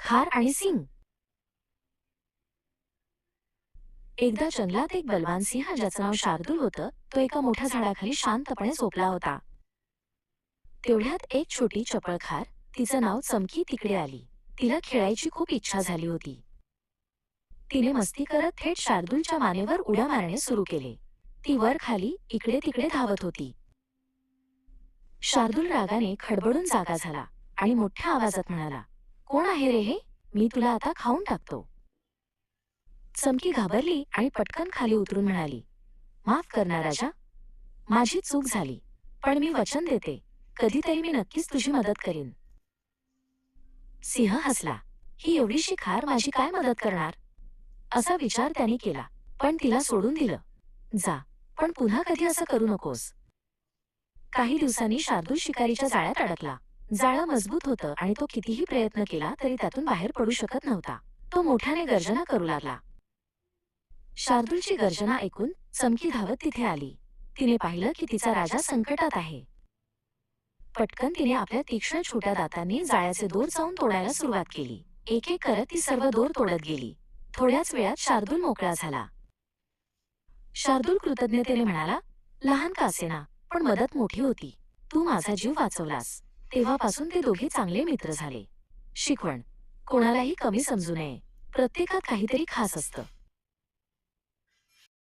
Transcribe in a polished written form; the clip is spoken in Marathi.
खार आणि सिंग. एकदा जंगलात एक बलवान सिंह ज्याचं नाव शार्दूल होतं, तो एका मोठ्या झाडाखाली शांतपणे झोपला होता. तेवढ्यात एक छोटी चपळ खार, तिचं नाव चमकी, तिकडे आली. तिला खेळायची खूप इच्छा झाली होती. तिने मस्ती करत थेट शार्दूलच्या मानेवर उड्या मारणे सुरू केले. ती वर खाली इकडे तिकडे धावत होती. शार्दूल रागाने खडबडून जागा झाला आणि मोठ्या आवाजात म्हणाला, "कोण आहे रे हे? मी तुला आता खाऊन टाकतो." चमकी घाबरली आणि पटकन खाली उतरून म्हणाली, "माफ कर ना राजा, माझी चूक झाली. पण मी वचन देते, कधीतरी मी नक्कीच तुझी मदत करीन." सिंह हसला. ही एवढीशी खार माझी काय मदत करणार? असा विचार त्याने केला, पण तिला सोडून दिलं. "जा, पण पुन्हा कधी असं करू नकोस." काही दिवसांनी शार्दूल शिकारीच्या जाळ्यात अडकला. जाळं मजबूत होतं आणि तो कितीही प्रयत्न केला तरी त्यातून बाहेर पडू शकत नव्हता. तो मोठ्याने गर्जना करू लागला. शार्दूलची गर्जना ऐकून चमकी धावत तिथे आली. तिने पाहिलं की तिचा राजा संकटात आहे. पटकन तिने आपल्या तीक्ष्ण छोट्या दातांनी जाळ्याचे दोर चावून तोडायला सुरुवात केली. एक एक करत ती सर्व दोर तोडत गेली. थोड्याच वेळात शार्दूल मोकळा झाला. शार्दूल कृतज्ञतेने म्हणाला, "लहान का असेना, पण मदत मोठी होती. तू माझा जीव वाचवलास." तेव्हापासून ते दोघे चांगले मित्र झाले. शिकवण: कोणालाही कमी समजू नये. प्रत्येकात काहीतरी खास असतं.